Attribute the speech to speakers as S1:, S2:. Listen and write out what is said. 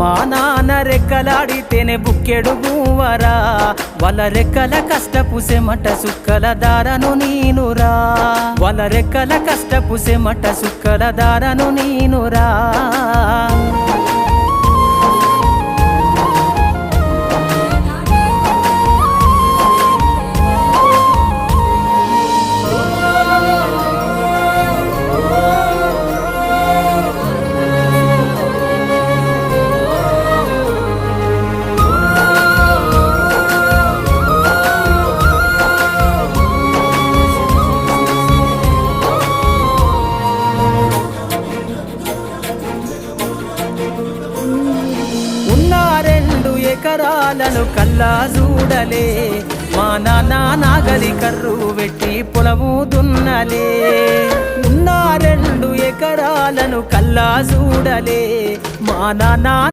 S1: మా నాన్న రెక్కలాడితేనే బుక్కెడు గువ్వరా వాళ్ళ రెక్కల కష్టపు సెమట సుక్కల దారను నీనురా వాళ్ళ రెక్కల కష్టపు సెమట సుక్కల దారను నీనురా ఎకరాలను కల్లా చూడలే మా నాన్న నాగలి కర్రు వెట్టి పొలము దున్నలే ఉన్న 2 ఎకరాలను కల్లా చూడలే మా నాన్న